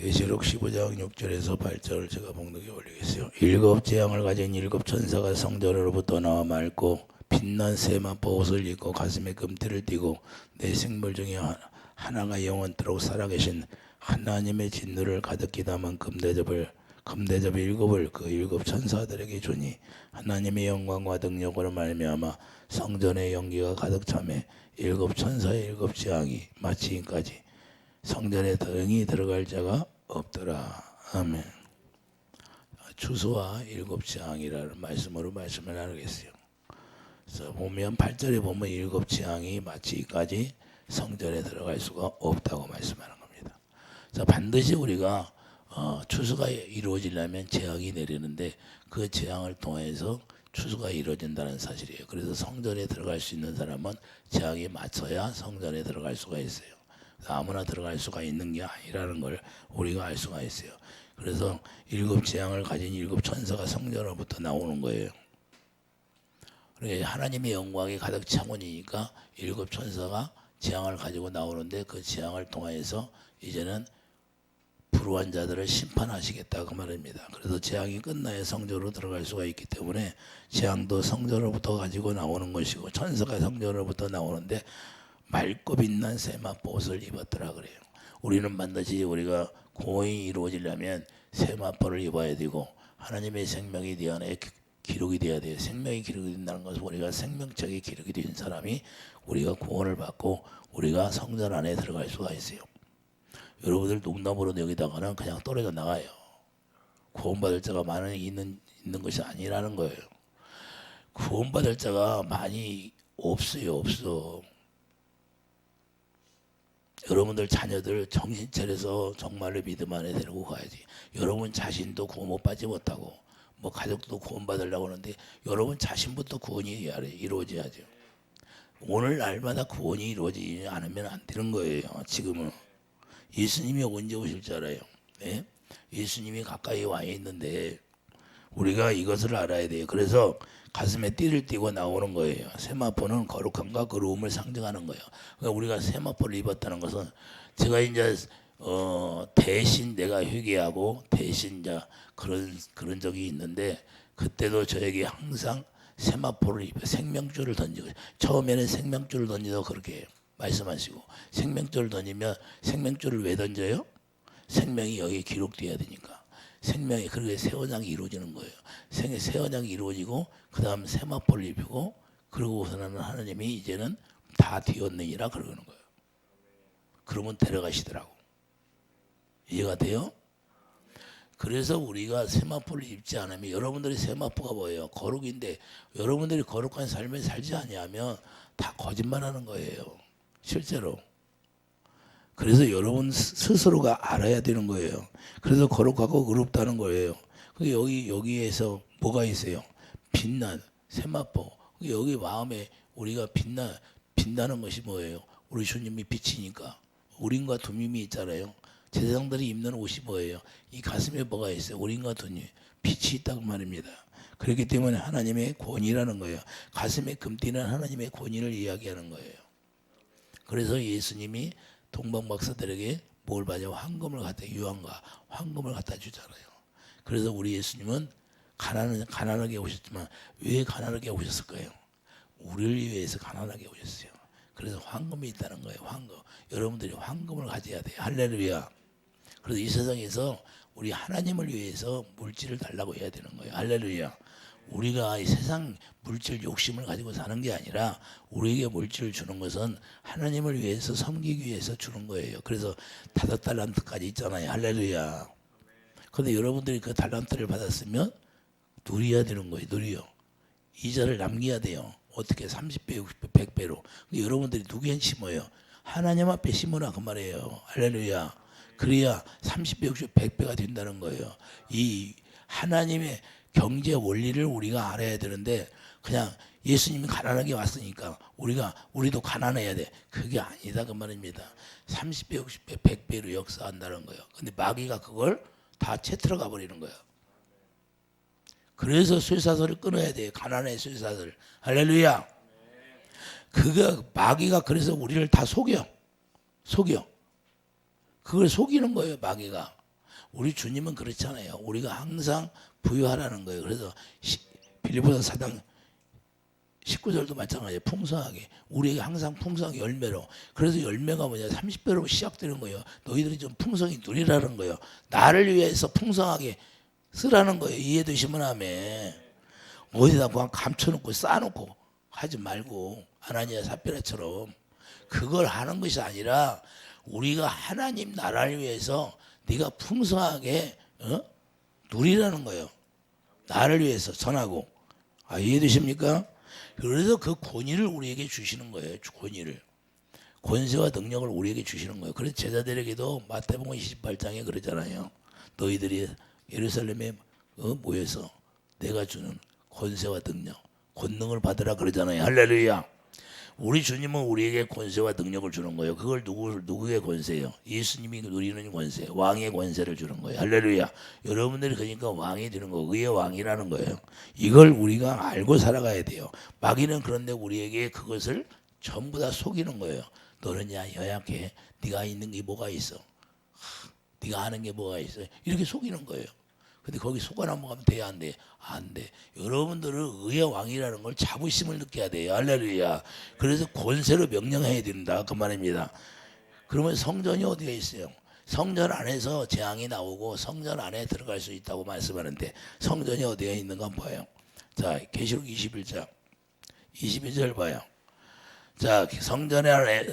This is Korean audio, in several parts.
계시록 15장 6절에서 8절을 제가 봉독에 올리겠어요. 일곱 재앙을 가진 일곱 천사가 성전으로부터 나와 맑고 빛난 세마포 옷을 입고 가슴에 금띠를 띠고 내 생물 중에 하나가 영원토록 살아계신 하나님의 진노를 가득히 담은 금대접 일곱을 그 일곱 천사들에게 주니 하나님의 영광과 능력으로 말미암아 성전의 연기가 가득 차매 일곱 천사의 일곱 재앙이 마치기까지 성전에 등이 들어갈 자가 없더라. 아멘. 추수와 일곱 재앙이라는 말씀으로 말씀을 나누겠어요. 그래서 보면 8절에 보면 일곱 재앙이 마치기까지 성전에 들어갈 수가 없다고 말씀하는 겁니다. 자, 반드시 우리가 추수가 이루어지려면 재앙이 내리는데 그 재앙을 통해서 추수가 이루어진다는 사실이에요. 그래서 성전에 들어갈 수 있는 사람은 재앙이 맞춰야 성전에 들어갈 수가 있어요. 아무나 들어갈 수가 있는 게 아니라는 걸 우리가 알 수가 있어요. 그래서 일곱 재앙을 가진 일곱 천사가 성전으로부터 나오는 거예요. 하나님의 영광이 가득 차원이니까 일곱 천사가 재앙을 가지고 나오는데 그 재앙을 통해서 이제는 불우한 자들을 심판하시겠다고 말합니다. 그래서 재앙이 끝나야 성전으로 들어갈 수가 있기 때문에 재앙도 성전으로부터 가지고 나오는 것이고 천사가 성전으로부터 나오는데 맑고 빛난 세마포 옷을 입었더라 그래요. 우리는 반드시 우리가 구원이 이루어지려면 세마포를 입어야 되고 하나님의 생명이 내 안에 기록이 돼야 돼요. 생명이 기록이 된다는 것은 우리가 생명책이 기록이 된 사람이 우리가 구원을 받고 우리가 성전 안에 들어갈 수가 있어요. 여러분들 농담으로 여기다가는 그냥 떨어져 나가요. 구원받을 자가 많이 있는 것이 아니라는 거예요. 구원받을 자가 많이 없어요. 없어. 여러분들 자녀들 정신 차려서 정말로 믿음 안에 데리고 가야지. 여러분 자신도 구원 못 받지 못하고 뭐 가족도 구원 받으려고 하는데 여러분 자신부터 구원이 이루어져야죠. 오늘 날마다 구원이 이루어지지 않으면 안 되는 거예요. 지금은 예수님이 언제 오실 줄 알아요? 네? 예수님이 가까이 와 있는데 우리가 이것을 알아야 돼요. 그래서 가슴에 띠를 띠고 나오는 거예요. 세마포는 거룩함과 거룩함을 상징하는 거예요. 그러니까 우리가 세마포를 입었다는 것은 제가 이제 대신 내가 회개하고 대신 이제 그런 적이 있는데 그때도 저에게 항상 세마포를 입어 생명줄을 던지고 처음에는 생명줄을 던지도 그렇게 말씀하시고 생명줄을 던지면 생명줄을 왜 던져요? 생명이 여기에 기록돼야 되니까 생명이 그렇게 새 언약이 이루어지는 거예요. 새 언약이 이루어지고 그 다음 세마포를 입히고 그러고서는 하나님이 이제는 다 되었느니라 그러는 거예요. 그러면 데려가시더라고. 이해가 돼요? 그래서 우리가 세마포를 입지 않으면 여러분들이 세마포가 뭐예요? 거룩인데 여러분들이 거룩한 삶을 살지 아니하면 다 거짓말하는 거예요. 실제로. 그래서 여러분 스스로가 알아야 되는 거예요. 그래서 거룩하고 의롭다는 거예요. 여기에서 뭐가 있어요? 빛난 세마포. 여기 마음에 우리가 빛나는 것이 뭐예요? 우리 주님이 빛이니까. 우린과 두밈이 있잖아요. 제사장들이 입는 옷이 뭐예요? 이 가슴에 뭐가 있어요? 우린과 두밈. 빛이 있다고 말입니다. 그렇기 때문에 하나님의 권위라는 거예요. 가슴에 금띠는 하나님의 권위를 이야기하는 거예요. 그래서 예수님이 동방박사들에게 뭘 받냐? 황금을 갖다 유황과 황금을 갖다 주잖아요. 그래서 우리 예수님은 가난하게 오셨지만 왜 가난하게 오셨을까요? 우리를 위해서 가난하게 오셨어요. 그래서 황금이 있다는 거예요. 황금. 여러분들이 황금을 가져야 돼요. 할렐루야. 그래서 이 세상에서 우리 하나님을 위해서 물질을 달라고 해야 되는 거예요. 할렐루야. 우리가 이 세상 물질 욕심을 가지고 사는 게 아니라 우리에게 물질을 주는 것은 하나님을 위해서 섬기기 위해서 주는 거예요. 그래서 5달란트까지 있잖아요. 할렐루야. 그런데 여러분들이 그 달란트를 받았으면 누려야 되는 거예요. 누려. 이자를 남겨야 돼요. 어떻게 30배, 60배, 100배로. 근데 여러분들이 누구한테 심어요? 하나님 앞에 심으라 그 말이에요. 할렐루야. 그래야 30배, 60배, 100배가 된다는 거예요. 이 하나님의 경제 원리를 우리가 알아야 되는데 그냥 예수님이 가난하게 왔으니까 우리도 가난해야 돼. 그게 아니다 그 말입니다. 30배, 60배, 100배로 역사한다는 거예요. 근데 마귀가 그걸 다 채틀어 가버리는 거예요. 그래서 쇠사슬을 끊어야 돼요. 가난의 쇠사슬. 할렐루야. 마귀가 그래서 우리를 다 속여. 그걸 속이는 거예요. 마귀가. 우리 주님은 그렇잖아요. 우리가 항상 부유하라는 거예요. 그래서 빌립보서 4장 19절도 마찬가지예요. 풍성하게. 우리에게 항상 풍성하게 열매로. 그래서 열매가 뭐냐? 30배로 시작되는 거예요. 너희들이 좀 풍성히 누리라는 거예요. 나를 위해서 풍성하게 쓰라는 거예요. 이해되시면 하면. 어디다 그냥 감춰놓고 쌓아놓고 하지 말고 아나니아 삽비라처럼 그걸 하는 것이 아니라 우리가 하나님 나라를 위해서 네가 풍성하게 누리라는 거예요. 나를 위해서 전하고. 이해되십니까? 그래서 그 권위를 우리에게 주시는 거예요. 권위를. 권세와 능력을 우리에게 주시는 거예요. 그래서 제자들에게도 마태복음 28장에 그러잖아요. 너희들이 예루살렘에 모여서 내가 주는 권세와 능력, 권능을 받으라 그러잖아요. 할렐루야. 우리 주님은 우리에게 권세와 능력을 주는 거예요. 그걸 누구의 권세예요? 예수님이 누리는 권세, 왕의 권세를 주는 거예요. 할렐루야. 여러분들이 그러니까 왕이 되는 거, 의의 왕이라는 거예요. 이걸 우리가 알고 살아가야 돼요. 마귀는 그런데 우리에게 그것을 전부 다 속이는 거예요. 너는 야 연약해. 네가 있는 게 뭐가 있어? 네가 아는 게 뭐가 있어? 이렇게 속이는 거예요. 근데 거기 속아 넘어가면 돼, 안 돼? 안 돼. 여러분들은 의의 왕이라는 걸 자부심을 느껴야 돼요. 할렐루야. 그래서 권세로 명령해야 된다. 그 말입니다. 그러면 성전이 어디에 있어요? 성전 안에서 재앙이 나오고 성전 안에 들어갈 수 있다고 말씀하는데 성전이 어디에 있는가 봐요. 자, 계시록 21장 22절 봐요. 자, 성전 안에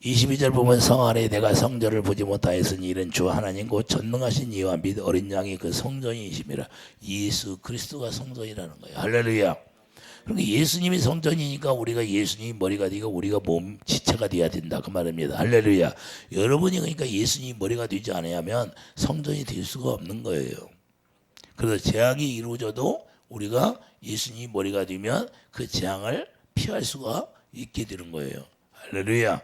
22절 보면 성 안에 내가 성전을 보지 못하였으니 이는 주 하나님 곧 전능하신 이와 및 어린 양이 그 성전이심이라. 예수 그리스도가 성전이라는 거예요. 할렐루야. 그러니까 예수님이 성전이니까 우리가 예수님이 머리가 되고 우리가 몸 지체가 돼야 된다 그 말입니다. 할렐루야. 여러분이 그러니까 예수님이 머리가 되지 않으면 성전이 될 수가 없는 거예요. 그래서 재앙이 이루어져도 우리가 예수님이 머리가 되면 그 재앙을 피할 수가 있게 되는 거예요. 할렐루야.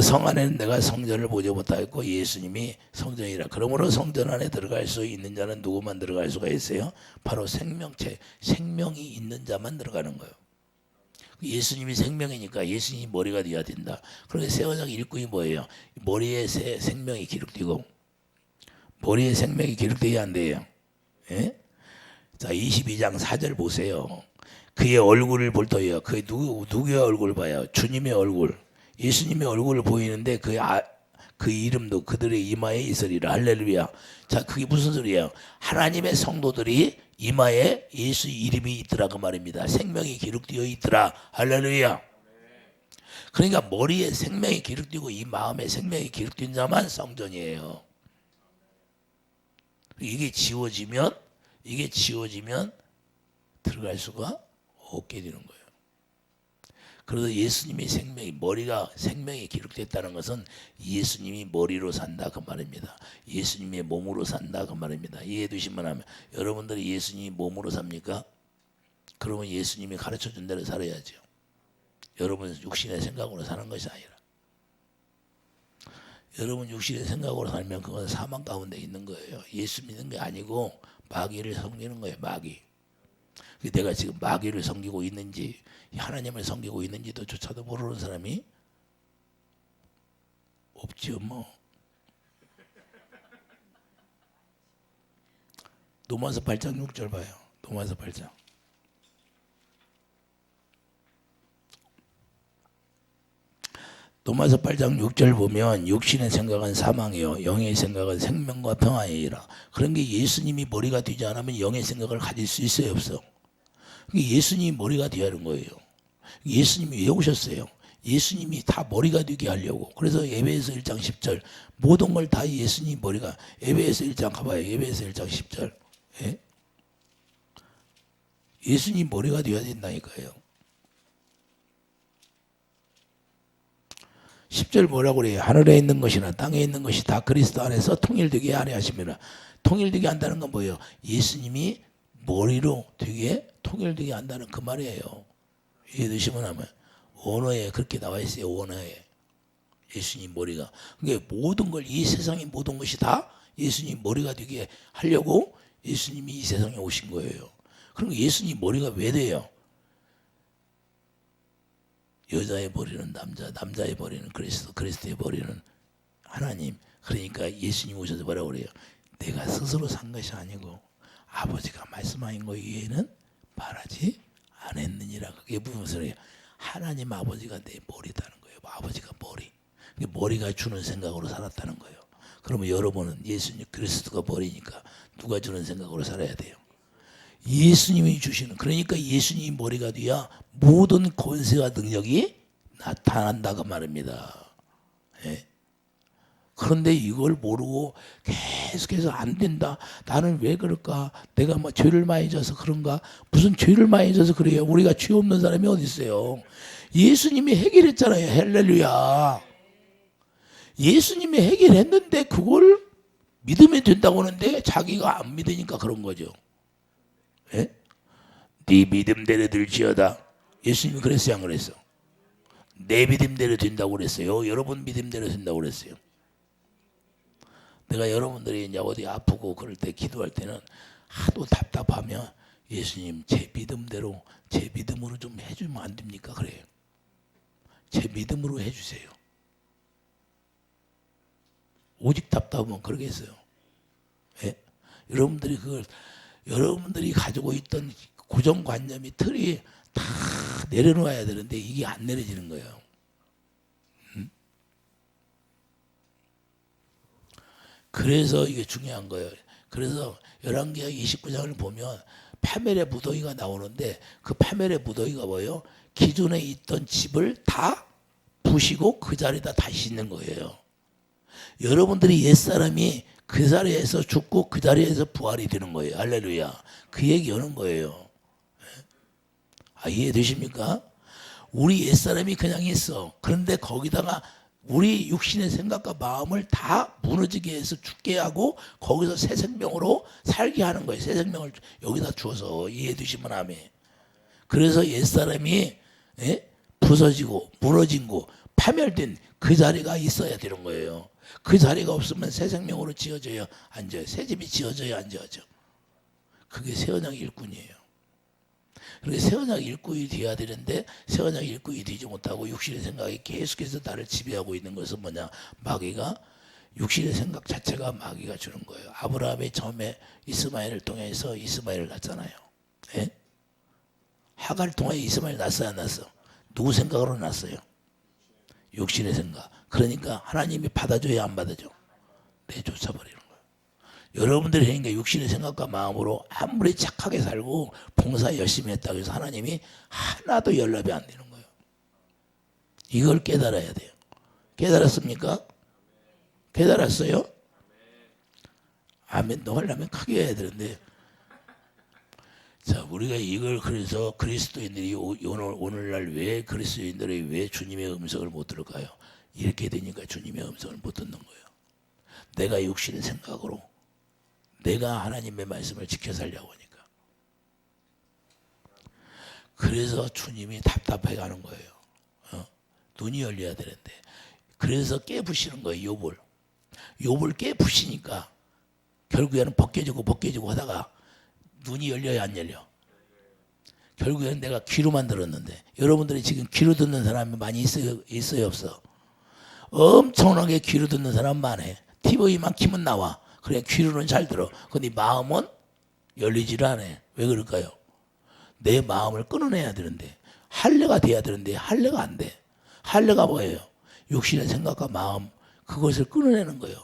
성 안에는 내가 성전을 보지 못하였고 예수님이 성전이라. 그러므로 성전 안에 들어갈 수 있는 자는 누구만 들어갈 수가 있어요? 바로 생명체, 생명이 있는 자만 들어가는 거예요. 예수님이 생명이니까 예수님이 머리가 되어야 된다. 그런데 세원장 일꾼이 뭐예요? 머리에 생명이 기록되고 머리에 생명이 기록되어야 안 돼요. 예? 자, 22장 4절 보세요. 그의 얼굴을 볼 터이요. 그 누구의 얼굴을 봐요? 주님의 얼굴. 예수님의 얼굴을 보이는데 그 이름도 그들의 이마에 있으리라. 할렐루야. 자, 그게 무슨 소리예요? 하나님의 성도들이 이마에 예수 이름이 있더라 그 말입니다. 생명이 기록되어 있더라. 할렐루야. 그러니까 머리에 생명이 기록되고 이 마음에 생명이 기록된 자만 성전이에요. 이게 지워지면 들어갈 수가 없게 되는 거예요. 그래서 예수님이 머리가 생명이 기록됐다는 것은 예수님이 머리로 산다 그 말입니다. 예수님의 몸으로 산다 그 말입니다. 이해해 두시면 하면 여러분들이 예수님이 몸으로 삽니까? 그러면 예수님이 가르쳐 준 대로 살아야죠. 여러분 육신의 생각으로 사는 것이 아니라 여러분 육신의 생각으로 살면 그건 사망 가운데 있는 거예요. 예수 믿는 게 아니고 마귀를 섬기는 거예요. 마귀. 내가 지금 마귀를 섬기고 있는지 하나님을 섬기고 있는지도 조차도 모르는 사람이 없지요 뭐. 로마서 8장 6절 봐요. 로마서 8장. 로마서 8장 6절 보면 육신의 생각은 사망이요 영의 생각은 생명과 평안이라. 그런 게 예수님이 머리가 되지 않으면 영의 생각을 가질 수 있어요 없어? 예수님이 머리가 되어야 하는 거예요. 예수님이 왜 오셨어요? 예수님이 다 머리가 되게 하려고. 그래서 에베소 1장 10절 모든 걸 다 예수님 머리가. 에베소 1장 가봐요. 에베소 1장 10절. 예? 예수님 머리가 되어야 된다니까요. 10절 뭐라고 그래요? 하늘에 있는 것이나 땅에 있는 것이 다 그리스도 안에서 통일되게 하려 하시면. 통일되게 한다는 건 뭐예요? 예수님이 머리로 되게 통일되게 한다는 그 말이에요. 이해되시면 하면 원어에 그렇게 나와 있어요. 원어에 예수님 머리가. 그러니까 모든 걸 이 세상의 모든 것이 다 예수님 머리가 되게 하려고 예수님이 이 세상에 오신 거예요. 그럼 예수님 머리가 왜 돼요? 여자의 머리는 남자, 남자의 머리는 그리스도, 그리스도의 머리는 하나님. 그러니까 예수님 오셔서 뭐라고 그래요? 내가 스스로 산 것이 아니고 아버지가 말씀하신 거 이외에는 말하지 않았느니라. 그게 무슨 소리예요? 하나님 아버지가 내 머리다는 거예요. 아버지가 머리. 머리가 주는 생각으로 살았다는 거예요. 그러면 여러분은 예수님 그리스도가 머리니까 누가 주는 생각으로 살아야 돼요? 예수님이 주시는. 그러니까 예수님이 머리가 돼야 모든 권세와 능력이 나타난다고 말입니다. 예? 그런데 이걸 모르고 계속해서 안 된다. 나는 왜 그럴까? 내가 뭐 죄를 많이 져서 그런가? 무슨 죄를 많이 져서 그래요? 우리가 죄 없는 사람이 어디 있어요? 예수님이 해결했잖아요. 할렐루야. 예수님이 해결했는데 그걸 믿으면 된다고 하는데 자기가 안 믿으니까 그런 거죠. 예? 네 믿음대로 될지어다. 예수님이 그랬어요, 안 그랬어? 내 믿음대로 된다고 그랬어요. 여러분 믿음대로 된다고 그랬어요. 내가 여러분들이 이제 어디 아프고 그럴 때 기도할 때는 하도 답답하면 예수님 제 믿음대로 제 믿음으로 좀 해주면 안 됩니까? 그래요. 제 믿음으로 해주세요. 오직 답답하면 그러겠어요. 예? 여러분들이 그걸 여러분들이 가지고 있던 고정관념이 틀이 다 내려놓아야 되는데 이게 안 내려지는 거예요. 그래서 이게 중요한 거예요. 그래서 열왕기하 29장을 보면 파멜의 무더기가 나오는데 그 파멜의 무더기가 뭐예요? 기존에 있던 집을 다 부시고 그 자리에다 다시 짓는 거예요. 여러분들이 옛사람이 그 자리에서 죽고 그 자리에서 부활이 되는 거예요. 할렐루야. 그 얘기 하는 거예요. 아, 이해되십니까? 우리 옛사람이 그냥 있어. 그런데 거기다가 우리 육신의 생각과 마음을 다 무너지게 해서 죽게 하고 거기서 새 생명으로 살게 하는 거예요. 새 생명을 여기다 주어서 이해되시면 아멘. 그래서 옛사람이 부서지고 무너진 거 파멸된 그 자리가 있어야 되는 거예요. 그 자리가 없으면 새 생명으로 지어져야 앉아요. 새 집이 지어져야 앉아죠. 그게 새 언약 일꾼이에요. 그렇게 새 언약 일꾼이 돼야 되는데 새 언약 일꾼이 되지 못하고 육신의 생각이 계속해서 나를 지배하고 있는 것은 뭐냐? 마귀가 육신의 생각 자체가 마귀가 주는 거예요. 아브라함이 처음에 이스마엘을 통해서 이스마엘을 낳잖아요. 예? 하가를 통해 이스마엘 낳았어요, 안 낳았어? 누구 생각으로 낳았어요? 육신의 생각. 그러니까 하나님이 받아줘야 안 받아줘? 내쫓아버리는 거예요. 여러분들이 그러니까 육신의 생각과 마음으로 아무리 착하게 살고 봉사 열심히 했다고 해서 하나님이 하나도 연락이 안 되는 거예요. 이걸 깨달아야 돼요. 깨달았습니까? 깨달았어요? 아멘. 너 하려면 크게 해야 되는데. 자, 우리가 이걸 그래서 그리스도인들이 오늘날 왜 그리스도인들이 왜 주님의 음성을 못 들을까요? 이렇게 되니까 주님의 음성을 못 듣는 거예요. 내가 육신의 생각으로 내가 하나님의 말씀을 지켜 살려고 하니까. 그래서 주님이 답답해 가는 거예요. 눈이 열려야 되는데. 그래서 깨부시는 거예요. 욥을 깨부시니까 결국에는 벗겨지고 하다가 눈이 열려야 안 열려? 결국에는 내가 귀로만 들었는데 여러분들이 지금 귀로 듣는 사람이 많이 있어요 없어? 엄청나게 귀로 듣는 사람 많아. TV만 키면 나와. 그래 귀로는 잘 들어. 근데 마음은 열리지를 않아. 왜 그럴까요? 내 마음을 끊어내야 되는데 할례가 돼야 되는데 할례가 안 돼. 할례가 뭐예요? 육신의 생각과 마음 그것을 끊어내는 거예요.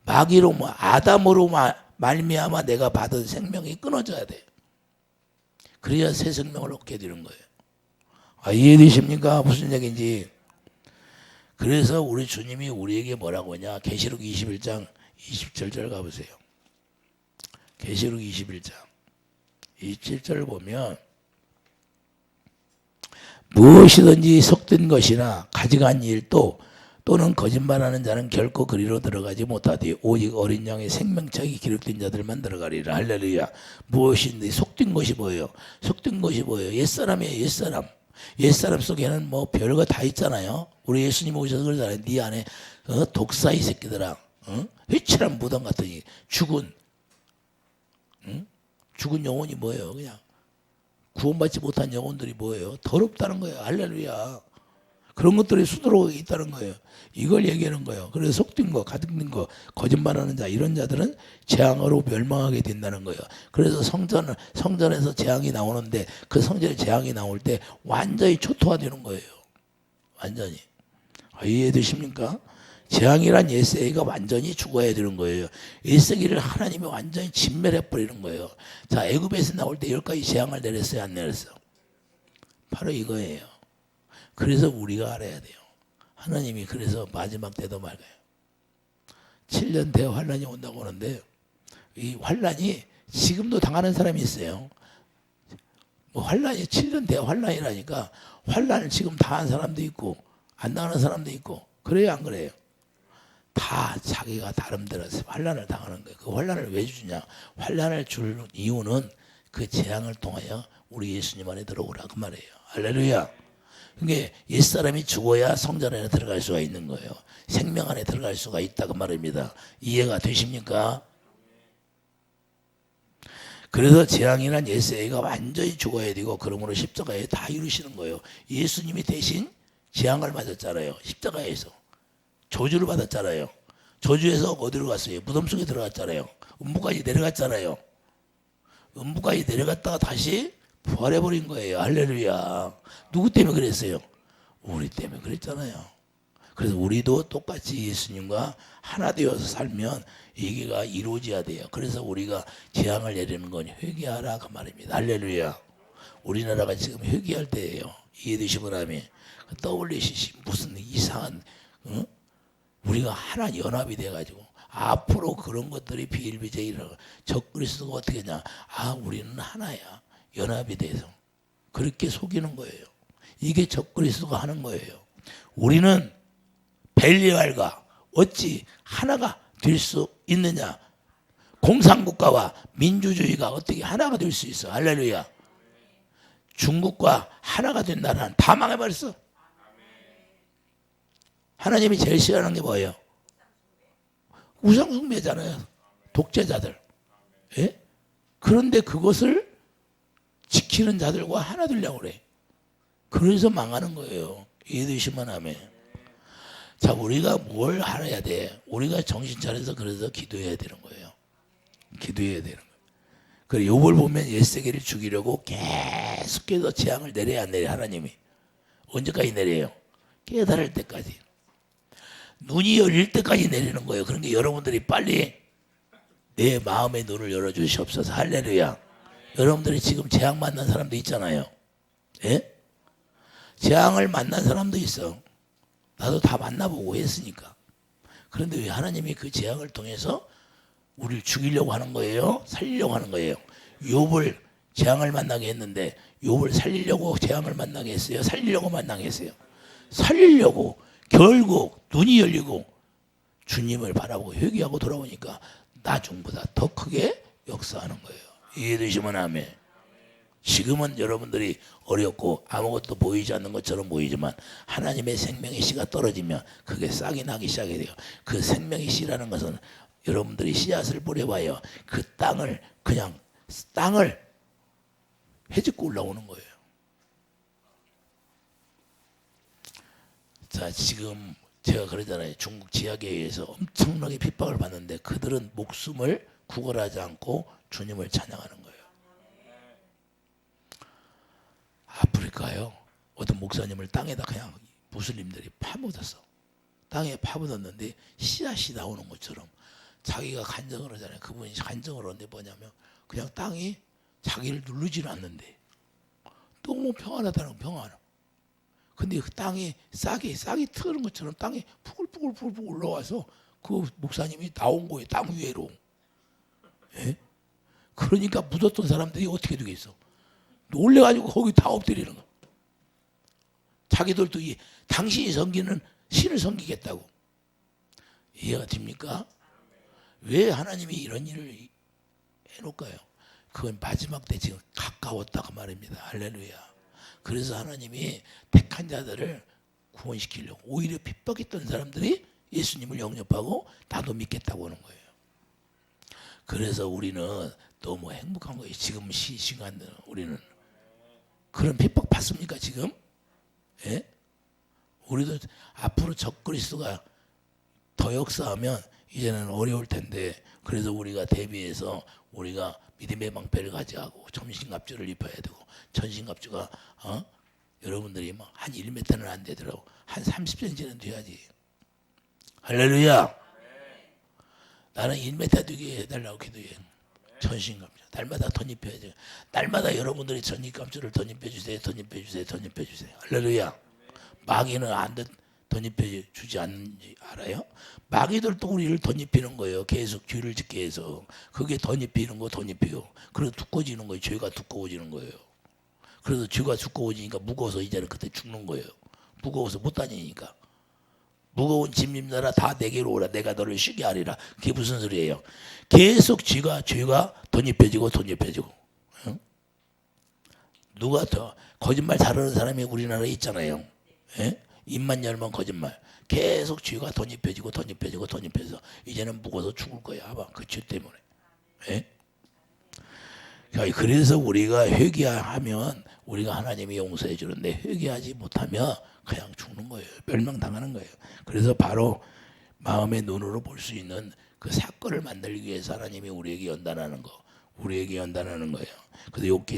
마귀로 아담으로 말미암아 내가 받은 생명이 끊어져야 돼. 그래야 새 생명을 얻게 되는 거예요. 아, 이해되십니까? 무슨 얘기인지. 그래서 우리 주님이 우리에게 뭐라고 하냐? 계시록 21장 27절 가보세요. 계시록 21장 27절을 보면 무엇이든지 속된 것이나 가져간 일도 또는 거짓말하는 자는 결코 그리로 들어가지 못하되 오직 어린 양의 생명책이 기록된 자들만 들어가리라. 할렐루야. 무엇인데 속된 것이 뭐예요? 속된 것이 뭐예요? 옛사람이에요. 옛사람 속에는 뭐 별거 다 있잖아요. 우리 예수님 오셔서 그러잖아요. 네 안에 독사이 새끼들아, 회칠한 무덤 같으니 죽은 영혼이 뭐예요? 그냥 구원받지 못한 영혼들이 뭐예요? 더럽다는 거예요. 할렐루야. 그런 것들이 수두룩하게 있다는 거예요. 이걸 얘기하는 거예요. 그래서 속된 거, 가득된 거, 거짓말하는 자, 이런 자들은 재앙으로 멸망하게 된다는 거예요. 그래서 성전에서 재앙이 나오는데 그 성전에 재앙이 나올 때 완전히 초토화되는 거예요. 완전히. 이해되십니까? 재앙이란 예세기가 완전히 죽어야 되는 거예요. 예세기를 하나님이 완전히 진멸해 버리는 거예요. 자, 애굽에서 나올 때 10가지 재앙을 내렸어요, 안 내렸어요? 바로 이거예요. 그래서 우리가 알아야 돼요. 하나님이 그래서 마지막 때도 말해요. 7년 대환란이 온다고 하는데 이 환란이 지금도 당하는 사람이 있어요. 뭐 환란이 7년 대환란이라니까 환란을 지금 당한 사람도 있고 안 당하는 사람도 있고 그래요, 안 그래요? 다 자기가 나름대로 환란을 당하는 거예요. 그 환란을 왜 주냐? 환란을 줄 이유는 그 재앙을 통하여 우리 예수님 안에 들어오라 그 말이에요. 할렐루야. 그러니까 옛사람이 죽어야 성전 안에 들어갈 수가 있는 거예요. 생명 안에 들어갈 수가 있다 그 말입니다. 이해가 되십니까? 그래서 재앙이란 옛세가 완전히 죽어야 되고 그러므로 십자가에 다 이루시는 거예요. 예수님이 대신 재앙을 맞았잖아요. 십자가에서 저주를 받았잖아요. 저주에서 어디로 갔어요? 무덤 속에 들어갔잖아요. 음부까지 내려갔잖아요. 음부까지 내려갔다가 다시 부활해버린 거예요. 할렐루야. 누구 때문에 그랬어요? 우리 때문에 그랬잖아요. 그래서 우리도 똑같이 예수님과 하나 되어서 살면 얘기가 이루어져야 돼요. 그래서 우리가 재앙을 내리는 건 회개하라 그 말입니다. 할렐루야. 우리나라가 지금 회개할 때예요. 이해되시고 나면 WCC 무슨 이상한 우리가 하나 연합이 돼가지고 앞으로 그런 것들이 비일비재이라고 적그리스도가 어떻게 하냐? 우리는 하나야. 연합이 돼서 그렇게 속이는 거예요. 이게 적그리스도가 하는 거예요. 우리는 벨리알과 어찌 하나가 될 수 있느냐? 공산국가와 민주주의가 어떻게 하나가 될 수 있어? 할렐루야. 중국과 하나가 된 나라는 다 망해버렸어. 하나님이 제일 싫어하는 게 뭐예요? 우상숭배잖아요. 독재자들. 예? 그런데 그것을 지키는 자들과 하나 되려고 그래. 그래서 망하는 거예요. 이해되시면 아멘. 자, 우리가 뭘 알아야 돼? 우리가 정신 차려서 그래서 기도해야 되는 거예요. 기도해야 되는 거예요. 그래, 욥을 보면 옛세계를 죽이려고 계속해서 재앙을 내려야 안 내려 하나님이. 언제까지 내려요? 깨달을 때까지. 눈이 열릴 때까지 내리는 거예요. 그러니까 여러분들이 빨리 내 마음의 눈을 열어주시옵소서. 할렐루야. 여러분들이 지금 재앙 만난 사람도 있잖아요. 예? 재앙을 만난 사람도 있어. 나도 다 만나보고 했으니까. 그런데 왜 하나님이 그 재앙을 통해서 우리를 죽이려고 하는 거예요? 살리려고 하는 거예요? 욥을 재앙을 만나게 했는데 욥을 살리려고 재앙을 만나게 했어요? 살리려고 만나게 했어요? 살리려고. 결국 눈이 열리고 주님을 바라보고 회개하고 돌아오니까 나중보다 더 크게 역사하는 거예요. 이해되시면 아멘. 지금은 여러분들이 어렵고 아무것도 보이지 않는 것처럼 보이지만 하나님의 생명의 씨가 떨어지면 그게 싹이 나기 시작이 돼요. 그 생명의 씨라는 것은 여러분들이 씨앗을 뿌려봐요. 그 땅을 그냥 땅을 헤집고 올라오는 거예요. 자, 지금 제가 그러잖아요. 중국 지하계에 의해서 엄청나게 핍박을 받는데 그들은 목숨을 구걸하지 않고 주님을 찬양하는 거예요. 아프리카요. 어떤 목사님을 땅에다 그냥 무슬림들이 파묻었어. 땅에 파묻었는데 씨앗이 나오는 것처럼 자기가 간증을 하잖아요. 그분이 간증을 하는데 뭐냐면 그냥 땅이 자기를 누르지는 않는데 너무 평안하다는 평안함. 근데 그 땅에 싹이 트는 것처럼 땅에 푸글푸글 올라와서 그 목사님이 나온 거예요. 땅 위로. 예? 그러니까 묻었던 사람들이 어떻게 되겠어? 놀래가지고 거기 다 엎드리는 거야. 자기들도 당신이 섬기는 신을 섬기겠다고. 이해가 됩니까? 왜 하나님이 이런 일을 해놓을까요? 그건 마지막 때 지금 가까웠다고 말입니다. 할렐루야. 그래서 하나님이 택한 자들을 구원시키려고 오히려 핍박했던 사람들이 예수님을 영접하고 나도 믿겠다고 하는 거예요. 그래서 우리는 너무 행복한 거예요. 지금 시간은 우리는 그런 핍박 받습니까 지금? 예? 우리도 앞으로 적그리스도가 더 역사하면 이제는 어려울 텐데, 그래서 우리가 대비해서 우리가 믿음의 방패를 가져가고 전신갑주를 입어야 되고, 전신갑주가 여러분들이 막 한 1m는 안 되더라고. 한 30cm는 돼야지. 할렐루야. 나는 1m 되게 해달라고 기도해. 전신갑주 날마다 덧입혀야죠. 날마다 여러분들이 전신갑주를 덧입혀주세요. 덧입혀주세요. 덧입혀주세요. 할렐루야. 마귀는 안 덧입혀주지 않는지 알아요? 마귀들도 우리를 덧입히는 거예요. 계속 죄를 짓게 해서. 그게 덧입히는 거 덧입히고, 그래서 두꺼워지는 거예요. 죄가 두꺼워지는 거예요. 그래서 죄가 두꺼워지니까 무거워서 이제는 그때 죽는 거예요. 무거워서 못 다니니까. 무거운 짐 짐나라 다 내게로 오라. 내가 너를 쉬게 하리라. 그게 무슨 소리예요? 계속 죄가 덧입혀지고 덧입혀지고. 응? 누가 더 거짓말 잘하는 사람이 우리나라에 있잖아요. 예? 입만 열면 거짓말. 계속 죄가 덧입혀지고 덧입혀지고 덧입혀서 이제는 무거워서 죽을 거야. 아마 그 죄 때문에. 예? 그래서 우리가 회개하면 우리가 하나님이 용서해 주는데, 회개하지 못하면 그냥 죽는 거예요. 멸망당하는 거예요. 그래서 바로 마음의 눈으로 볼 수 있는 그 사건을 만들기 위해서 하나님이 우리에게 연단하는 거, 우리에게 연단하는 거예요. 그래서 욥기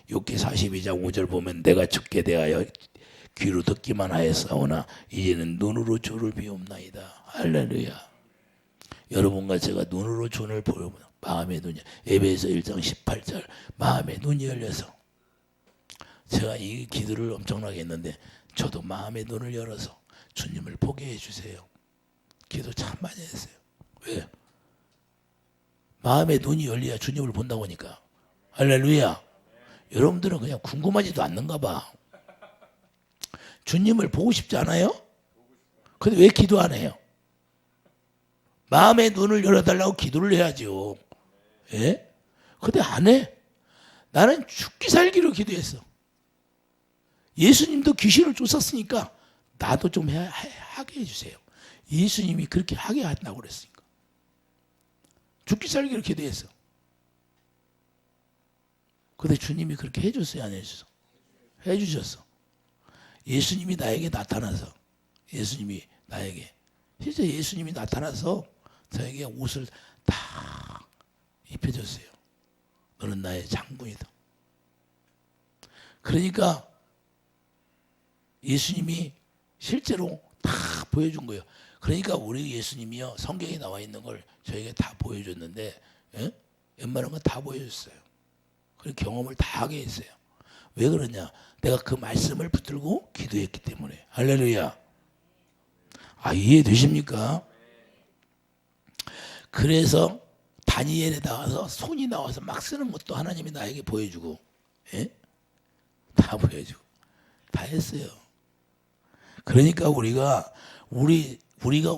42장 5절 보면, 내가 죽게 대하여 귀로 듣기만 하였사오나 이제는 눈으로 주를 비옵나이다. 할렐루야. 여러분과 제가 눈으로 주를 보면 마음의 눈이, 에베소 1장 18절, 마음의 눈이 열려서, 제가 이 기도를 엄청나게 했는데 저도 마음의 눈을 열어서 주님을 보게 해주세요. 기도 참 많이 했어요. 왜? 마음의 눈이 열려야 주님을 본다고 하니까. 할렐루야. 여러분들은 그냥 궁금하지도 않는가 봐. 주님을 보고 싶지 않아요? 근데 왜 기도 안 해요? 마음의 눈을 열어달라고 기도를 해야죠. 예? 근데 안 해. 나는 죽기 살기로 기도했어. 예수님도 귀신을 쫓았으니까 나도 좀 하게 해주세요. 예수님이 그렇게 하게 한다고 그랬으니까. 죽기 살기로 기도했어. 근데 주님이 그렇게 해줬어요, 안 해줬어? 해주셨어. 예수님이 나에게 나타나서, 예수님이 나에게, 진짜 예수님이 나타나서 저에게 옷을 다 입혀줬어요. 너는 나의 장군이다. 그러니까 예수님이 실제로 다 보여준 거예요. 그러니까 우리 예수님이요, 성경에 나와 있는 걸 저에게 다 보여줬는데, 예? 웬만한 건 다 보여줬어요. 그리고 경험을 다 하게 했어요. 왜 그러냐? 내가 그 말씀을 붙들고 기도했기 때문에. 할렐루야. 이해되십니까? 그래서 다니엘에 나와서 손이 나와서 막 쓰는 것도 하나님이 나에게 보여주고, 예? 다 보여주고 다 했어요. 그러니까 우리가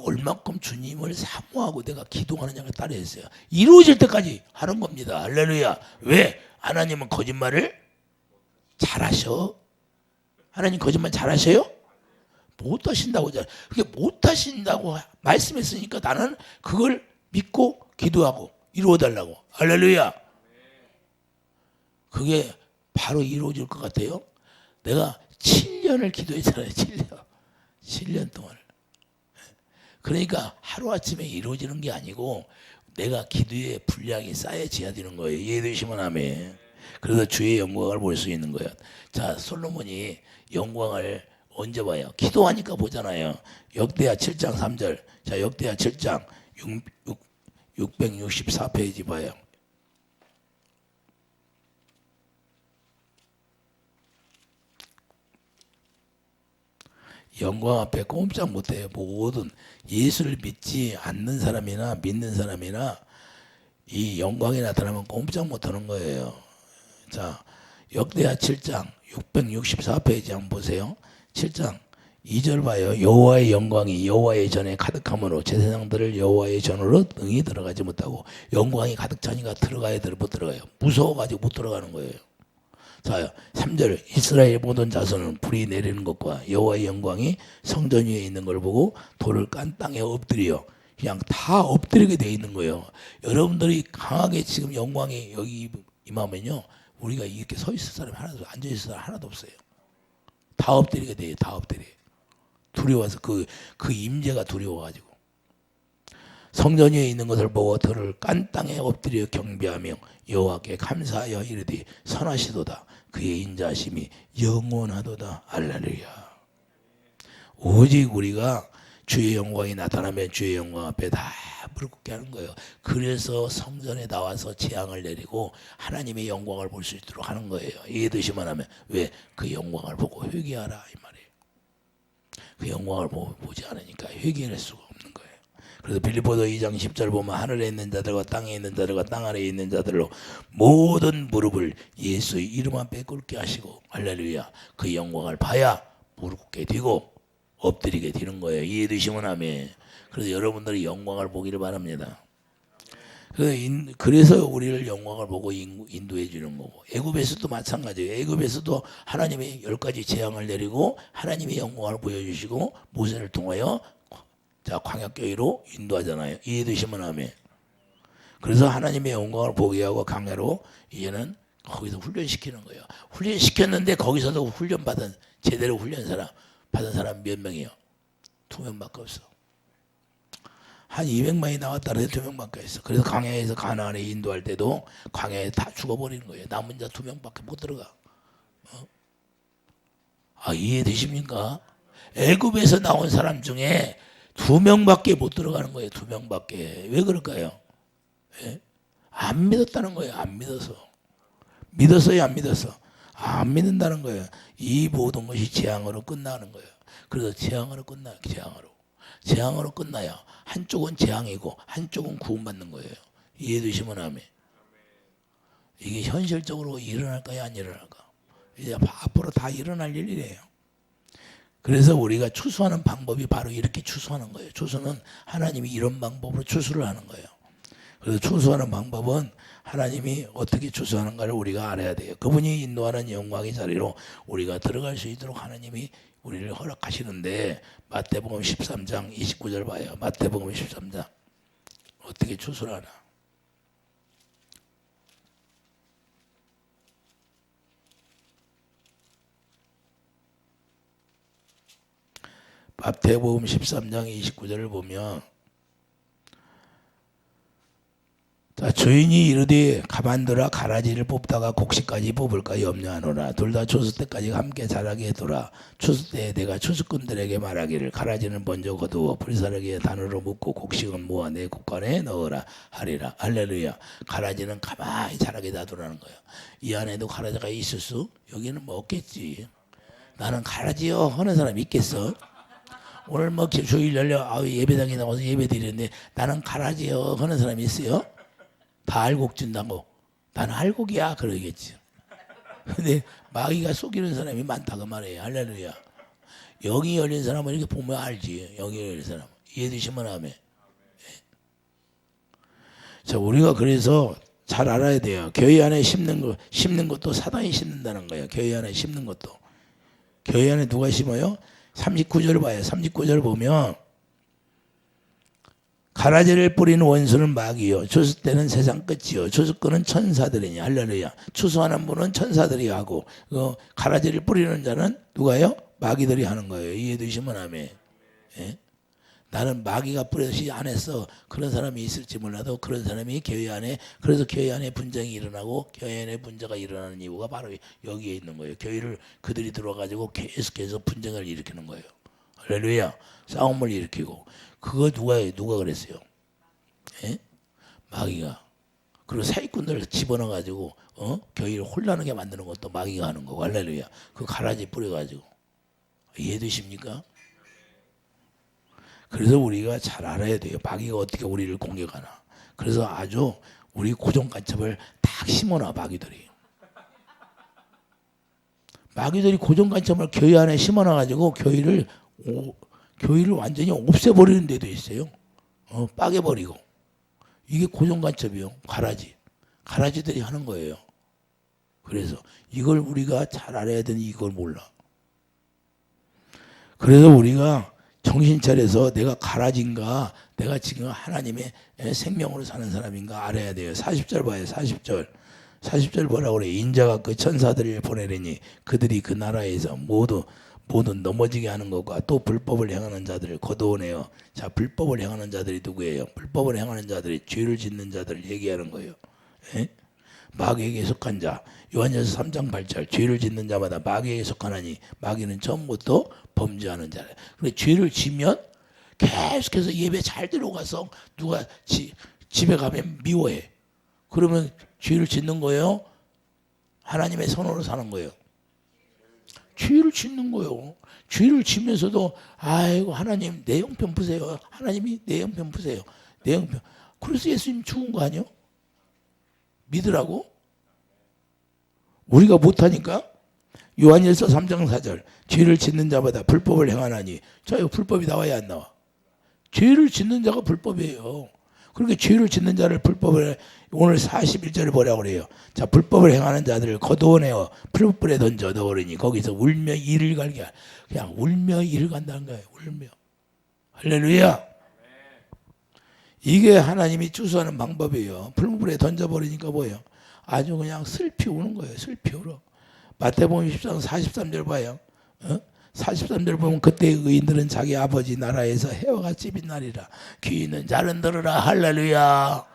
얼마큼 주님을 사모하고 내가 기도하느냐를 따라 했어요. 이루어질 때까지 하는 겁니다. 할렐루야. 왜? 하나님은 거짓말을 잘하셔. 하나님 거짓말 잘하셔요? 못하신다고. 그게 못하신다고 말씀했으니까 나는 그걸 믿고 기도하고 이루어달라고. 할렐루야. 그게 바로 이루어질 것 같아요. 내가 7년을 기도했잖아요. 7년 동안. 그러니까 하루아침에 이루어지는 게 아니고 내가 기도의 분량이 쌓여져야 되는 거예요. 이해되시면 아멘. 그래서 주의 영광을 볼 수 있는 거예요. 자, 솔로몬이 영광을 언제 봐요? 기도하니까 보잖아요. 역대하 7장 3절. 자, 역대하 7장 664페이지 봐요. 영광 앞에 꼼짝 못해요. 모든 예수를 믿지 않는 사람이나 믿는 사람이나 이 영광이 나타나면 꼼짝 못하는 거예요. 자, 역대하 7장 664페이지 한번 보세요. 7장 2절 봐요. 여호와의 영광이 여호와의 전에 가득함으로 제사장들을 여호와의 전으로 능히 들어가지 못하고. 영광이 가득 차니까 들어가야 못 들어가요. 무서워가지고 못 들어가는 거예요. 자, 3절 이스라엘 모든 자손은 불이 내리는 것과 여호와의 영광이 성전 위에 있는 걸 보고 돌을 깐 땅에 엎드려 그냥 다 엎드리게 돼 있는 거예요. 여러분들이 강하게 지금 영광이 여기 임하면요, 우리가 이렇게 서 있을 사람이 하나도, 앉아 있을 사람이 하나도 없어요. 다 엎드리게 돼요. 다 엎드려. 두려워서 그 임재가 두려워가지고 성전 위에 있는 것을 보고 들을 깐 땅에 엎드려 경배하며 여호와께 감사하여 이르되 선하시도다. 그의 인자하심이 영원하도다. 할렐루야. 오직 우리가 주의 영광이 나타나면 주의 영광 앞에 다 무릎 꿇게 하는 거예요. 그래서 성전에 나와서 재앙을 내리고 하나님의 영광을 볼 수 있도록 하는 거예요. 이해되시면 하면 왜? 그 영광을 보고 회개하라 이 말이에요. 그 영광을 보지 않으니까 회개할 수가 없는 거예요. 그래서 빌립보서 2장 10절 보면 하늘에 있는 자들과 땅에 있는 자들과 땅 아래에 있는 자들로 모든 무릎을 예수의 이름 앞에 꿇게 하시고 할렐루야. 그 영광을 봐야 무릎 꿇게 되고 엎드리게 되는 거예요. 이해되시면 아멘. 그래서 여러분들이 영광을 보기를 바랍니다. 그래서 우리를 영광을 보고 인도해 주는 거고, 애굽에서도 마찬가지예요. 애굽에서도 하나님이 10가지 재앙을 내리고 하나님의 영광을 보여주시고 모세를 통하여 광야교회로 인도하잖아요. 이해되시면 아멘. 그래서 하나님의 영광을 보게 하고 강야로 이제는 거기서 훈련시키는 거예요. 훈련시켰는데 거기서도 제대로 훈련 받은 사람 몇 명이에요? 2명밖에 없어. 한 200만이 나왔다 그래도 2명밖에 없어. 그래서 광야에서 가나안에 인도할 때도 광야에 다 죽어버리는 거예요. 남은 자 2명밖에 못 들어가. 이해되십니까? 애굽에서 나온 사람 중에 2명밖에 못 들어가는 거예요. 2명밖에. 왜 그럴까요? 예? 안 믿었다는 거예요. 안 믿어서. 믿었어요, 안 믿었어? 안 믿는다는 거예요. 이 모든 것이 재앙으로 끝나는 거예요. 그래서 재앙으로 끝나요. 재앙으로 끝나요. 한쪽은 재앙이고 한쪽은 구원받는 거예요. 이해되시면 아멘. 이게 현실적으로 일어날까요? 안 일어날까? 이제 앞으로 다 일어날 일이에요. 그래서 우리가 추수하는 방법이 바로 이렇게 추수하는 거예요. 추수는 하나님이 이런 방법으로 추수를 하는 거예요. 그래서 추수하는 방법은 하나님이 어떻게 추수하는가를 우리가 알아야 돼요. 그분이 인도하는 영광의 자리로 우리가 들어갈 수 있도록 하나님이 우리를 허락하시는데, 마태복음 13장 29절 봐요. 마태복음 13장 어떻게 추수를 하나. 마태복음 13장 29절을 보면, 자, 주인이 이르되 가만두라. 가라지를 뽑다가 곡식까지 뽑을까 염려하노라. 둘 다 추수 때까지 함께 자라게 해두라. 추수 때에 내가 추수꾼들에게 말하기를 가라지는 먼저 거두어 불사르기에 단으로 묶고 곡식은 모아 내 곡간에 넣으라 하리라. 할렐루야. 가라지는 가만히 자라게 놔두라는 거예요. 이 안에도 가라지가 있을 수? 여기는 뭐 없겠지. 나는 가라지요 하는 사람 있겠어? 오늘 뭐 주일 열려 예배당에 나와서 예배 드리는데 나는 가라지요 하는 사람이 있어요? 다 알곡 준다고. 나는 알곡이야 그러겠지. 근데 마귀가 속이는 사람이 많다 그 말이에요. 할렐루야. 영이 열린 사람은 이렇게 보면 알지. 영이 열린 사람. 이해되시면 하면. 자, 우리가 그래서 잘 알아야 돼요. 교회 안에 심는 것도 사단이 심는다는 거예요. 교회 안에 심는 것도. 교회 안에 누가 심어요? 39절 봐요. 39절 보면 가라지를 뿌리는 원수는 마귀요. 추수 때는 세상 끝이요. 추수꾼은 천사들이니. 할렐루야. 추수하는 분은 천사들이 하고 가라지를 뿌리는 자는 누가요? 마귀들이 하는 거예요. 이해되시면 아멘. 예? 나는 마귀가 뿌려서 안 했어. 그런 사람이 있을지 몰라도 그런 사람이 교회 안에, 그래서 교회 안에 분쟁이 일어나고 교회 안에 문제가 일어나는 이유가 바로 여기에 있는 거예요. 교회를 그들이 들어와가지고 계속해서 분쟁을 일으키는 거예요. 할렐루야. 싸움을 일으키고. 그거 누가 그랬어요? 예? 마귀가. 그리고 사기꾼들 집어넣어가지고 교회를 혼란하게 만드는 것도 마귀가 하는 거고. 할렐루야. 그 가라지 뿌려가지고. 이해되십니까? 그래서 우리가 잘 알아야 돼요. 마귀가 어떻게 우리를 공격하나. 그래서 아주 우리 고정관첩을 딱 심어놔 마귀들이. 마귀들이 고정관첩을 교회 안에 심어놔가지고 교회를 완전히 없애버리는 데도 있어요. 빠개버리고. 이게 고정관첩이요. 가라지들이 하는 거예요. 그래서 이걸 우리가 잘 알아야 되니 이걸 몰라. 그래서 우리가 정신 차려서 내가 가라지인가, 내가 지금 하나님의 생명으로 사는 사람인가 알아야 돼요. 40절 봐요. 40절 뭐라고 그래. 인자가 그 천사들을 보내려니 그들이 그 나라에서 모든 넘어지게 하는 것과 또 불법을 행하는 자들을 거두어내어. 자, 불법을 행하는 자들이 누구예요? 불법을 행하는 자들이 죄를 짓는 자들을 얘기하는 거예요. 예? 마귀에게 속한 자. 요한일서 3장 8절. 죄를 짓는 자마다 마귀에게 속하나니 마귀는 처음부터 범죄하는 자래. 근데 죄를 지면 계속해서 예배 잘 들어가서 누가 집에 가면 미워해. 그러면 죄를 짓는 거예요? 하나님의 선으로 사는 거예요? 죄를 짓는 거예요. 죄를 지면서도 아이고 하나님 내 형편 보세요. 하나님이 내 형편 보세요. 내 형편. 그래서 예수님 죽은 거 아니요? 믿으라고? 우리가 못하니까? 요한일서 3장 4절. 죄를 짓는 자마다 불법을 행하나니. 자, 이거 불법이 나와야 안 나와? 죄를 짓는 자가 불법이에요. 그렇게 죄를 짓는 자를 불법을 오늘 41절에 뭐라고 그래요? 자, 불법을 행하는 자들을 거두어내어 풀불에 던져 넣으리니 거기서 울며 이를 갈게. 그냥 울며 이를 간다는 거예요. 울며. 할렐루야. 이게 하나님이 주소하는 방법이에요. 풀물에 던져버리니까 뭐예요? 아주 그냥 슬피 우는 거예요. 슬피 울어. 마태복음 14장 43절 봐요. 43절 보면 그때 의인들은 자기 아버지 나라에서 해와 같이 빛나리라. 귀 있는 자는 들으라. 할렐루야.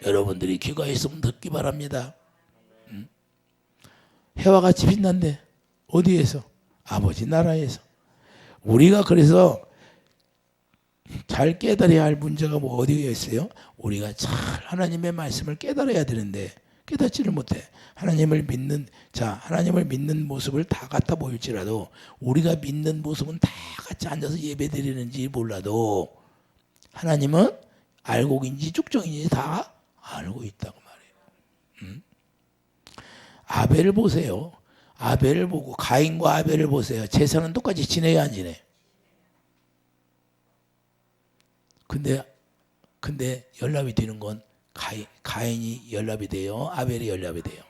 여러분들이 귀가 있으면 듣기 바랍니다. 해와 같이 빛난대. 어디에서? 아버지 나라에서. 우리가 그래서 잘 깨달아야 할 문제가 뭐 어디에 있어요? 우리가 잘 하나님의 말씀을 깨달아야 되는데 깨닫지를 못해. 하나님을 믿는 모습을 다 같아 보일지라도 우리가 믿는 모습은 다 같이 앉아서 예배드리는지 몰라도 하나님은 알곡인지 쭉정인지 다 알고 있다고 말해요. 아벨을 보세요. 아벨을 보고 가인과 아벨을 보세요. 제사는 똑같이 지내야 안 지내? 근데 연락이 되는 건 가인이 연락이 돼요? 아벨이 연락이 돼요?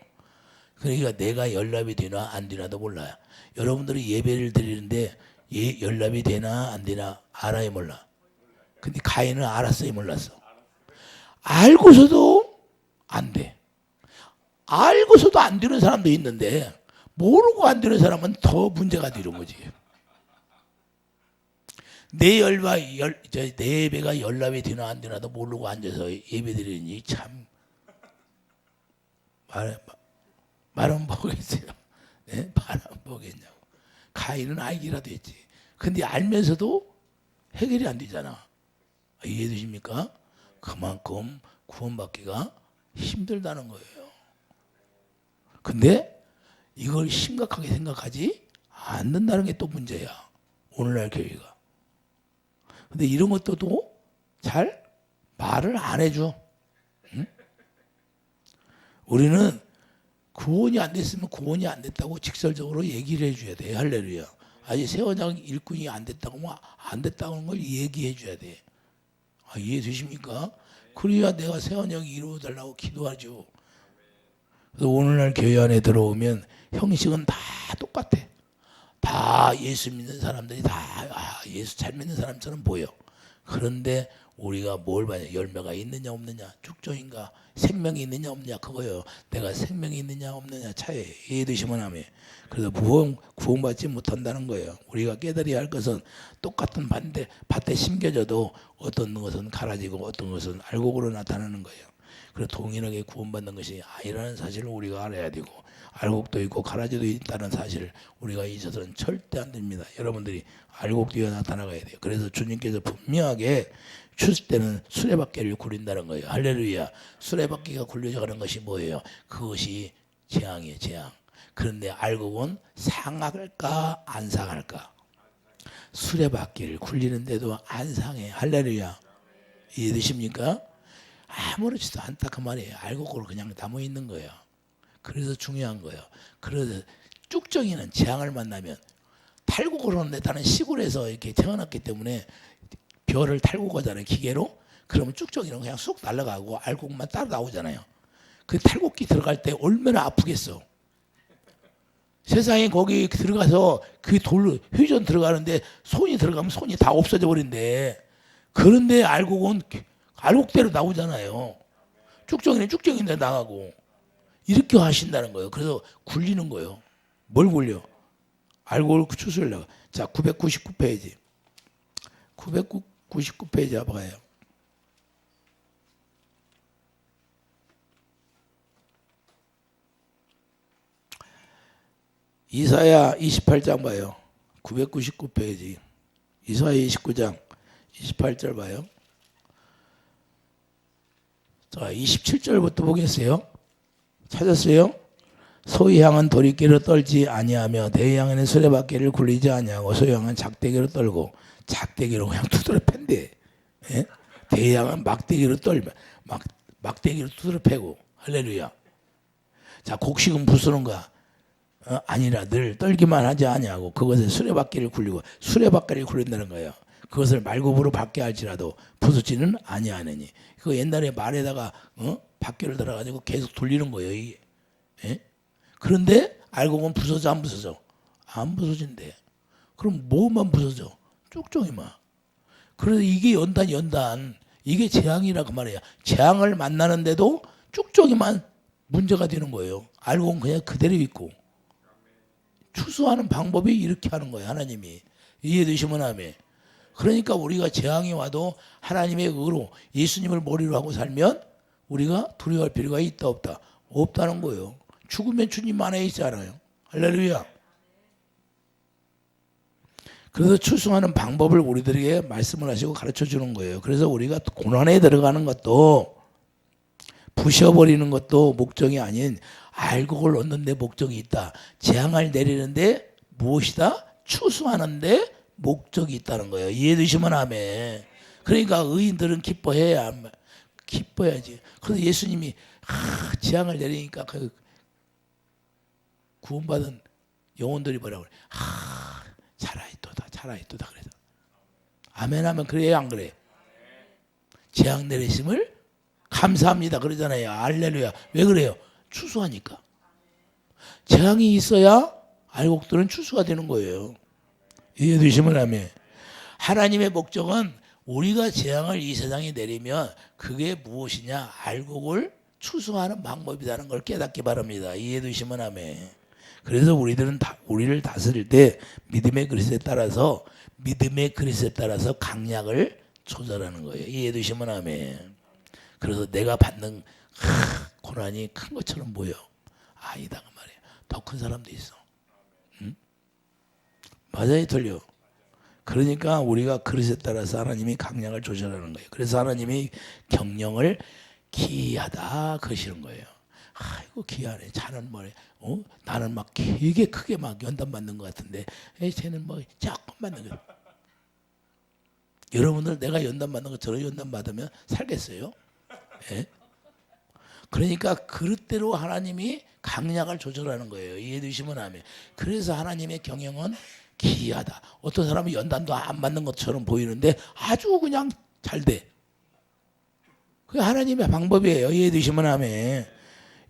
그러니까 내가 연락이 되나 안 되나도 몰라요. 여러분들이 예배를 드리는데 연락이 되나 안 되나 알아요 몰라? 근데 가인은 알았어요 몰랐어? 알고서도 안 돼. 알고서도 안 되는 사람도 있는데 모르고 안 되는 사람은 더 문제가 되는 거지. 내 예배가 연락이 되나 안 되나도 모르고 앉아서 예배 드리니 참 말은 보겠어요. 네? 말은 보겠냐고. 가인은 알기라도 했지. 근데 알면서도 해결이 안 되잖아. 이해되십니까? 그만큼 구원받기가 힘들다는 거예요. 근데 이걸 심각하게 생각하지 않는다는 게 또 문제야. 오늘날 교회가. 근데 이런 것도 잘 말을 안 해줘. 응? 우리는 구원이 안 됐으면 구원이 안 됐다고 직설적으로 얘기를 해줘야 돼. 할렐루야. 아직 세원장 일꾼이 안 됐다고 하면 안 됐다는 걸 얘기해 줘야 돼. 이해되십니까? 그래야 내가 세원장이 이루어달라고 기도하죠. 그래서 오늘날 교회 안에 들어오면 형식은 다 똑같아. 다 예수 믿는 사람들이 예수 잘 믿는 사람처럼 보여. 그런데 우리가 뭘 봐야 열매가 있느냐 없느냐, 쭉정인가, 생명이 있느냐 없느냐 그거예요. 내가 생명이 있느냐 없느냐 차에 이해되시면 하면. 그래서 구원받지 못한다는 거예요. 우리가 깨달아야 할 것은 똑같은 밭에 심겨져도 어떤 것은 갈아지고 어떤 것은 알곡으로 나타나는 거예요. 그래서 동일하게 구원받는 것이 아니라는 사실을 우리가 알아야 되고 알곡도 있고 가라지도 있다는 사실을 우리가 잊어서는 절대 안 됩니다. 여러분들이 알곡되어 나타나가야 돼요. 그래서 주님께서 분명하게 추수 때는 수레바퀴를 굴린다는 거예요. 할렐루야. 수레바퀴가 굴려가는 것이 뭐예요? 그것이 재앙이에요. 재앙. 그런데 알곡은 상할까 안 상할까? 수레바퀴를 굴리는데도 안 상해. 할렐루야. 이해되십니까? 아무렇지도 않다 그 말이에요. 알곡으로 그냥 남아 있는 거예요. 그래서 중요한 거예요. 그래서 쭉정이는 재앙을 만나면 탈곡을 하는데 나는 시골에서 이렇게 태어났기 때문에 벼를 탈고 가잖아요. 기계로. 그러면 쭉정이는 그냥 쑥 날아가고 알곡만 따로 나오잖아요. 그 탈곡기 들어갈 때 얼마나 아프겠어. 세상에 거기 들어가서 그 돌 회전 들어가는데 손이 들어가면 손이 다 없어져 버린대. 그런데 알곡은 알곡대로 나오잖아요. 쭉정이는 쭉정인데 나가고. 이렇게 하신다는 거예요. 그래서 굴리는 거예요. 뭘 굴려? 알곡을 추수하려고. 자, 999페이지. 999페이지 봐봐요. 이사야 28장 봐요. 999페이지. 이사야 29장 28절 봐요. 자, 27절부터 보겠어요. 찾았어요? 소희향은 도리깨로 떨지 아니하며 대향에는 수레바퀴를 굴리지 아니하고 소희향은 작대기로 떨고 작대기로 그냥 두드려 팬대. 예? 대향은 막대기로 떨면 막대기로 두드려 패고. 할렐루야. 자, 곡식은 부수는 거야. 아니라 늘 떨기만 하지 아니하고 그것을 수레바퀴를 굴리고 수레바퀴를 굴린다는 거예요. 그것을 말굽으로 받게 할지라도 부수지는 아니하느니. 그 옛날에 말에다가 바퀴를 달아가지고 계속 돌리는 거예요. 이게. 예? 그런데 알고 보면 부서져 안 부서져? 안 부서진대. 그럼 뭐만 부서져? 쭉쭉이만. 그래서 이게 연단 이게 재앙이라 그 말이야. 재앙을 만나는데도 쭉쭉이만 문제가 되는 거예요. 알고 보면 그냥 그대로 있고. 추수하는 방법이 이렇게 하는 거예요. 하나님이. 이해되시면 아멘. 그러니까 우리가 재앙이 와도 하나님의 의로 예수님을 머리로 하고 살면 우리가 두려워할 필요가 있다 없다? 없다는 거예요. 죽으면 주님 안에 있잖아요. 할렐루야. 그래서 추수하는 방법을 우리들에게 말씀을 하시고 가르쳐 주는 거예요. 그래서 우리가 고난에 들어가는 것도 부셔버리는 것도 목적이 아닌 알곡을 얻는 데 목적이 있다. 재앙을 내리는데 무엇이다? 추수하는데 목적이 있다는 거예요. 이해되시면 아멘. 그러니까 의인들은 기뻐야지. 그래서 예수님이 재앙을 내리니까 그 구원받은 영혼들이 뭐라고 그래? 살아있도다 그래서. 아멘 하면 그래요 안 그래? 재앙 내리심을 감사합니다 그러잖아요. 할렐루야. 왜 그래요? 추수하니까. 재앙이 있어야 알곡들은 추수가 되는 거예요. 이해되시면 아멘. 하나님의 목적은 우리가 재앙을 이 세상에 내리면 그게 무엇이냐? 알곡을 추수하는 방법이라는 걸 깨닫기 바랍니다. 이해되시면 아멘. 그래서 우리를 다스릴 때 믿음의 그릇에 따라서 강약을 조절하는 거예요. 이해되시면 아멘. 그래서 내가 받는 고난이 큰 것처럼 보여. 아니다 그 말이에요. 더 큰 사람도 있어. 응? 맞아요, 틀려. 그러니까 우리가 그릇에 따라서 하나님이 강약을 조절하는 거예요. 그래서 하나님이 경영을 기이하다 그러시는 거예요. 아이고 기이하네. 자는 뭐래? 나는 막 되게 크게 막 연단 받는 것 같은데, 쟤는 뭐 조금 받는 거. 여러분들 내가 연단 받는 것처럼 연단 받으면 살겠어요? 예? 그러니까 그릇대로 하나님이 강약을 조절하는 거예요. 이해되시면 아멘. 그래서 하나님의 경영은 기이하다. 어떤 사람은 연단도 안 받는 것처럼 보이는데 아주 그냥 잘 돼. 그게 하나님의 방법이에요. 이해되시면 아멘.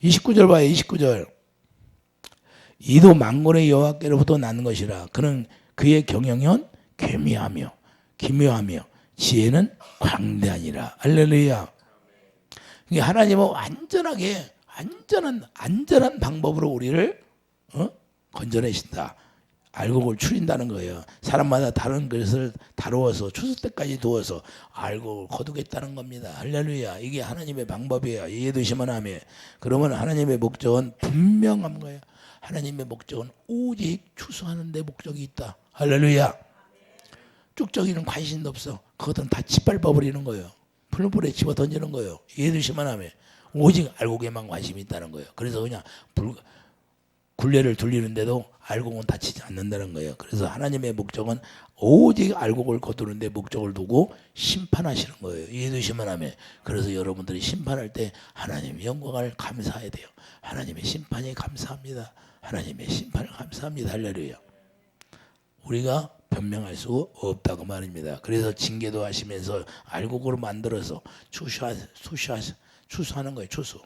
29절 봐요. 29절. 이도 만군의 여호와께로부터 난 것이라. 그는 그의 경영은 괴미하며 기묘하며 지혜는 광대하니라. 할렐루야. 하나님은 안전한 방법으로 우리를 건져내신다. 알곡을 추린다는 거예요. 사람마다 다른 것을 다루어서 추수 때까지 두어서 알곡을 거두겠다는 겁니다. 할렐루야. 이게 하나님의 방법이에요. 이해되시면 아멘. 그러면 하나님의 목적은 분명한 거예요. 하나님의 목적은 오직 추수하는 데 목적이 있다. 할렐루야. 쭉저기는 관심도 없어. 그것은 다 짓밟아 버리는 거예요. 풀불에 집어 던지는 거예요. 이해되시면 아멘. 오직 알곡에만 관심이 있다는 거예요. 그래서 그냥 굴레를 돌리는데도 알곡은 다치지 않는다는 거예요. 그래서 하나님의 목적은 오직 알곡을 거두는 데 목적을 두고 심판하시는 거예요. 이해되시면 아멘. 그래서 여러분들이 심판할 때 하나님의 영광을 감사해야 돼요. 하나님의 심판이 감사합니다. 하나님의 심판을 감사합니다. 할렐루야. 우리가 변명할 수 없다고 말입니다. 그래서 징계도 하시면서 알곡으로 만들어서 추수하는 거예요. 추수.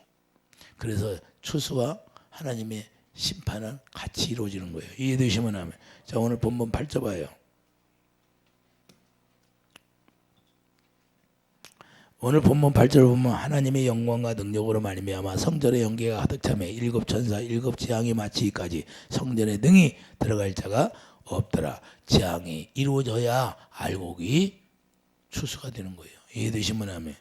그래서 추수와 하나님의 심판은 같이 이루어지는 거예요. 이해되시면 하면. 자, 오늘 본문 8절 봐요. 오늘 본문 8절 보면 하나님의 영광과 능력으로 말미암아 성전의 연기가 가득 차며 일곱 천사 일곱 재앙이 마치기까지 성전에 능히 들어갈 자가 없더라. 재앙이 이루어져야 알곡이 추수가 되는 거예요. 이해되시면 하면.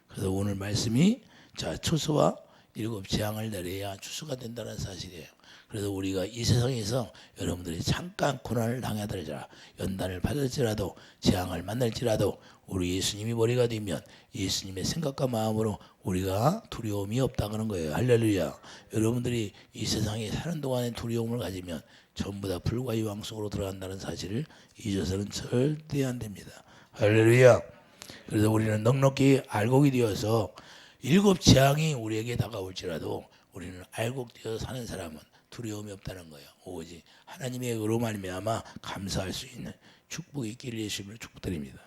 그래서 오늘 말씀이 자 추수와 일곱 재앙을 내려야 추수가 된다는 사실이에요. 그래서 우리가 이 세상에서 여러분들이 잠깐 고난을 당하더라도 연단을 받을지라도 재앙을 만날지라도 우리 예수님이 머리가 되면 예수님의 생각과 마음으로 우리가 두려움이 없다는 거예요. 할렐루야. 여러분들이 이 세상에 사는 동안에 두려움을 가지면 전부 다 불과 유황 속으로 들어간다는 사실을 잊어서는 절대 안 됩니다. 할렐루야. 그래서 우리는 넉넉히 알곡이 되어서 일곱 재앙이 우리에게 다가올지라도 우리는 알곡되어 사는 사람은 두려움이 없다는 거예요. 오직 하나님의 의로 말미암아 감사할 수 있는 축복이 있기를 예수님을 축복드립니다.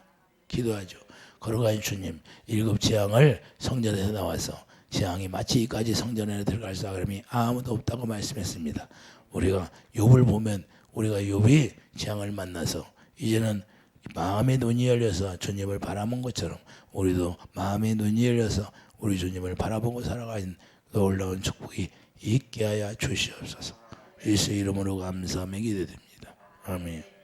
기도하죠. 거룩하신 주님, 일곱 재앙을 성전에서 나와서 재앙이 마치기까지 성전에 들어갈 사람이 아무도 없다고 말씀했습니다. 우리가 욥을 보면 우리가 욥이 재앙을 만나서 이제는 마음의 눈이 열려서 주님을 바라본 것처럼 우리도 마음의 눈이 열려서 우리 주님을 바라보고 살아가는 놀라운 축복이 있게 하여 주시옵소서. 예수 이름으로 감사하며 기도드립니다. 아멘.